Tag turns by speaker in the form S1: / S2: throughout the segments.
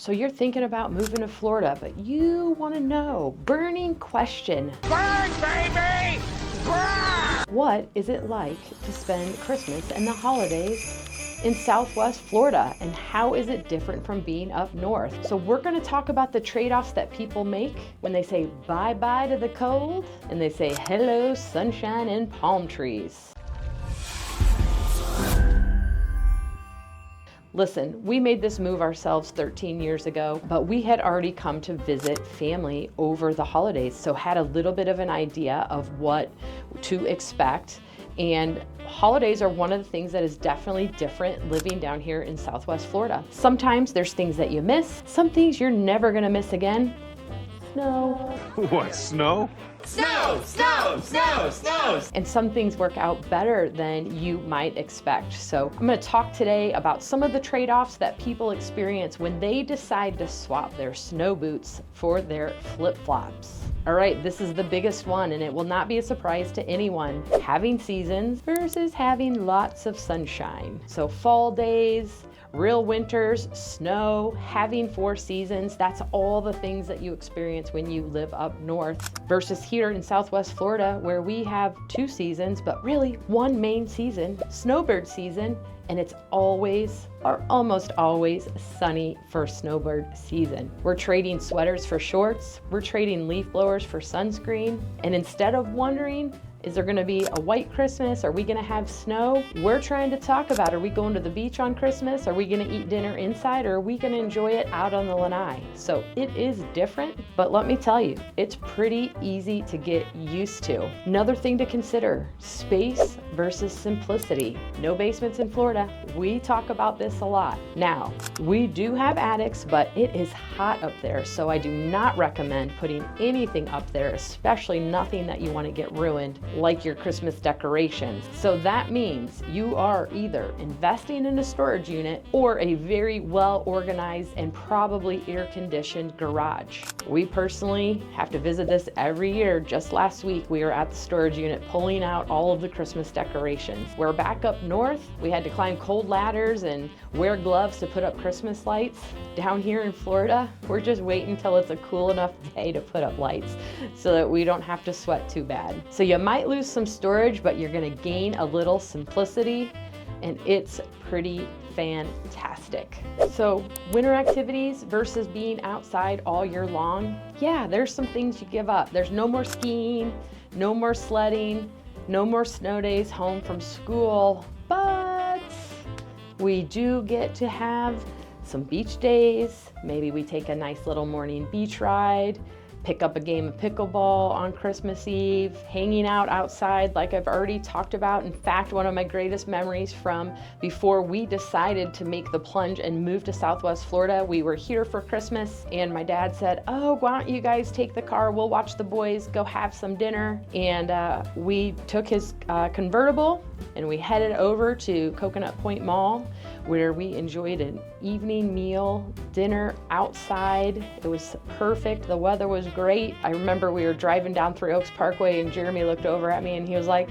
S1: So you're thinking about moving to Florida, but you want to know, burning question.
S2: Burn, baby! Burn!
S1: What is it like to spend Christmas and the holidays in Southwest Florida, and how is it different from being up north? So we're going to talk about the trade-offs that people make when they say bye-bye to the cold and they say hello sunshine and palm trees. Listen, we made this move ourselves 13 years ago, but we had already come to visit family over the holidays, so had a little bit of an idea of what to expect. And holidays are one of the things that is definitely different living down here in Southwest Florida. Sometimes there's things that you miss, some things you're never gonna miss again. Snow.
S2: What, snow? Snow, snow, snow, snow!
S1: And some things work out better than you might expect. So I'm going to talk today about some of the trade-offs that people experience when they decide to swap their snow boots for their flip-flops. All right, this is the biggest one, and it will not be a surprise to anyone. Having seasons versus having lots of sunshine. So fall days, real winters, snow, having 4 seasons, that's all the things that you experience when you live up north versus here in Southwest Florida where we have 2 seasons, but really one main season, snowbird season, and it's always or almost always sunny for snowbird season. We're trading sweaters for shorts, we're trading leaf blowers for sunscreen, and instead of wondering, is there gonna be a white Christmas? Are we gonna have snow? We're trying to talk about, are we going to the beach on Christmas? Are we gonna eat dinner inside, or are we gonna enjoy it out on the lanai? So it is different, but let me tell you, it's pretty easy to get used to. Another thing to consider, space versus simplicity. No basements in Florida. We talk about this a lot. Now, we do have attics, but it is hot up there, so I do not recommend putting anything up there, especially nothing that you wanna get ruined, like your Christmas decorations. So that means you are either investing in a storage unit or a very well organized and probably air conditioned garage. We personally have to visit this every year. Just last week we were at the storage unit pulling out all of the Christmas decorations. We're back up north, we had to climb cold ladders and wear gloves to put up Christmas lights. Down here in Florida, we're just waiting until it's a cool enough day to put up lights so that we don't have to sweat too bad. So you might lose some storage, but you're gonna gain a little simplicity, and it's pretty fantastic. So winter activities versus being outside all year long, yeah, there's some things you give up. There's no more skiing, no more sledding, no more snow days home from school, but we do get to have some beach days. Maybe we take a nice little morning beach ride, pick up a game of pickleball on Christmas Eve, hanging out outside like I've already talked about. In fact, one of my greatest memories from before we decided to make the plunge and move to Southwest Florida, we were here for Christmas and my dad said, oh, why don't you guys take the car, we'll watch the boys go have some dinner. And we took his convertible and we headed over to Coconut Point Mall where we enjoyed an evening meal, dinner outside. It was perfect, the weather was great. I remember we were driving down Three Oaks Parkway and Jeremy looked over at me and he was like,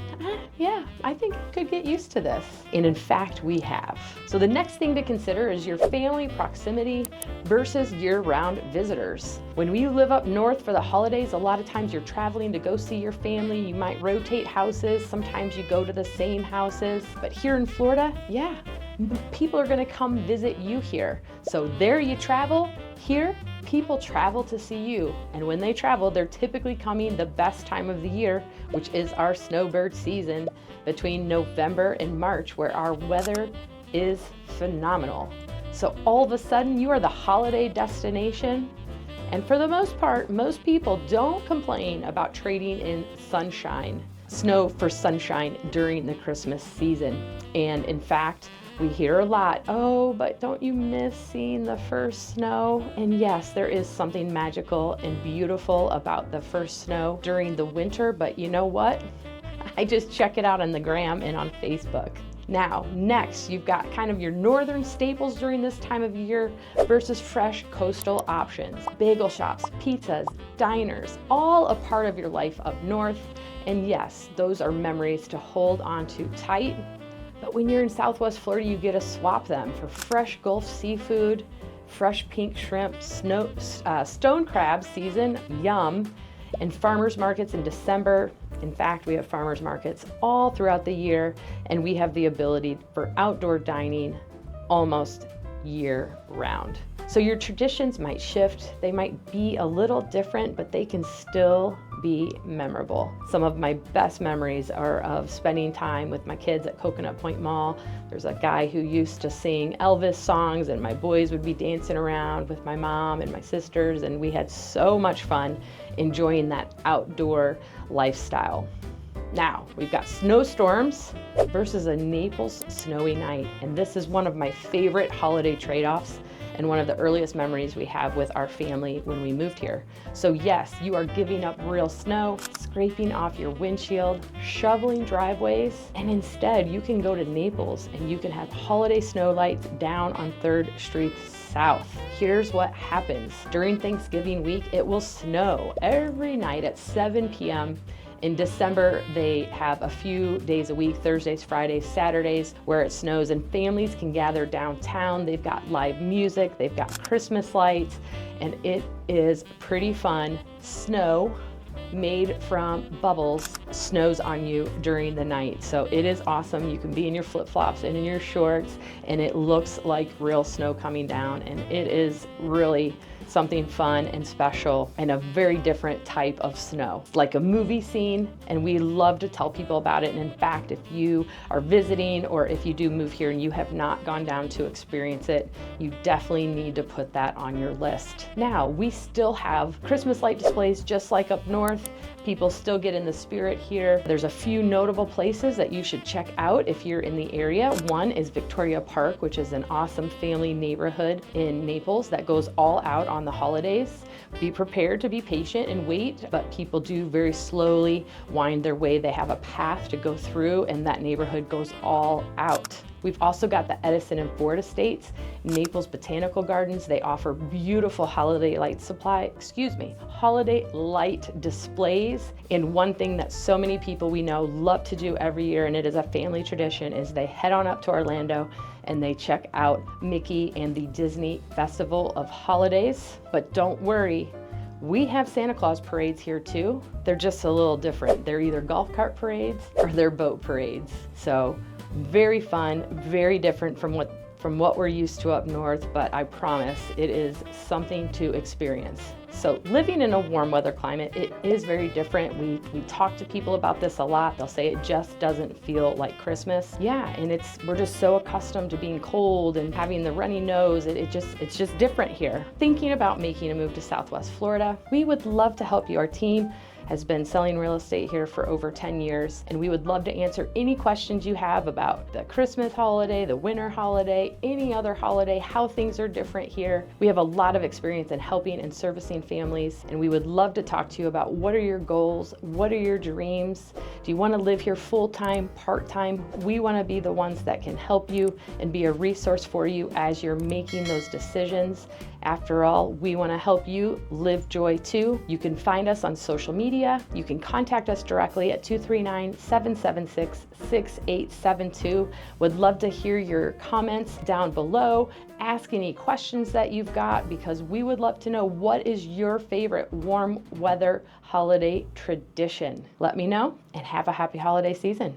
S1: yeah, I think I could get used to this. And in fact, we have. So the next thing to consider is your family proximity versus year-round visitors. When we live up north for the holidays, a lot of times you're traveling to go see your family, you might rotate houses, sometimes you go to the same houses. But here in Florida, yeah, people are gonna come visit you here. So there you travel, here people travel to see you. And when they travel, they're typically coming the best time of the year, which is our snowbird season between November and March, where our weather is phenomenal. So all of a sudden you are the holiday destination. And for the most part, most people don't complain about trading in snow for sunshine during the Christmas season. And in fact, we hear a lot, oh, but don't you miss seeing the first snow? And yes, there is something magical and beautiful about the first snow during the winter, but you know what? I just check it out on the gram and on Facebook. Now, next, you've got kind of your northern staples during this time of year versus fresh coastal options. Bagel shops, pizzas, diners, all a part of your life up north. And yes, those are memories to hold on to tight. But when you're in Southwest Florida, you get to swap them for fresh Gulf seafood, fresh pink shrimp, stone crab season, yum, and farmers markets in December. In fact, we have farmers markets all throughout the year, and we have the ability for outdoor dining almost year round. So your traditions might shift, they might be a little different, but they can still be memorable. Some of my best memories are of spending time with my kids at Coconut Point Mall. There's a guy who used to sing Elvis songs, and my boys would be dancing around with my mom and my sisters, and we had so much fun enjoying that outdoor lifestyle. Now, we've got Snowstorms versus a Naples snowy night, and this is one of my favorite holiday trade-offs and one of the earliest memories we have with our family when we moved here. So yes, you are giving up real snow, scraping off your windshield, shoveling driveways, and instead you can go to Naples and you can have holiday snow lights down on 3rd Street South. Here's what happens. During Thanksgiving week, it will snow every night at 7 p.m. In December, they have a few days a week, Thursdays, Fridays, Saturdays, where it snows and families can gather downtown. They've got live music, they've got Christmas lights, and it is pretty fun. Snow made from bubbles snows on you during the night. So it is awesome. You can be in your flip-flops and in your shorts, and it looks like real snow coming down, and it is really something fun and special and a very different type of snow. It's like a movie scene, and we love to tell people about it. And in fact, if you are visiting or if you do move here and you have not gone down to experience it, you definitely need to put that on your list. Now, we still have Christmas light displays just like up north. People still get in the spirit here. There's a few notable places that you should check out if you're in the area. One is Victoria Park, which is an awesome family neighborhood in Naples that goes all out on the holidays. Be prepared to be patient and wait, but people do very slowly wind their way. They have a path to go through, and that neighborhood goes all out. We've also got the Edison and Ford Estates, Naples Botanical Gardens. They offer beautiful holiday light displays. And one thing that so many people we know love to do every year, and it is a family tradition, is they head on up to Orlando and they check out Mickey and the Disney Festival of Holidays. But don't worry, we have Santa Claus parades here too. They're just a little different. They're either golf cart parades or they're boat parades. So very fun, very different from what we're used to up north, but I promise it is something to experience. So living in a warm weather climate, it is very different. We talk to people about this a lot. They'll say it just doesn't feel like Christmas. Yeah, and we're just so accustomed to being cold and having the runny nose. It's just different here. Thinking about making a move to Southwest Florida, we would love to help you. Our team has been selling real estate here for over 10 years, and we would love to answer any questions you have about the Christmas holiday, the winter holiday, any other holiday, how things are different here. We have a lot of experience in helping and servicing families, and we would love to talk to you about what are your goals, what are your dreams? Do you want to live here full-time, part-time? We want to be the ones that can help you and be a resource for you as you're making those decisions. After all, we want to help you live joy too. You can find us on social media. You can contact us directly at 239-776-6872. Would love to hear your comments down below. Ask any questions that you've got, because we would love to know what is your favorite warm weather holiday tradition. Let me know, and have a happy holiday season.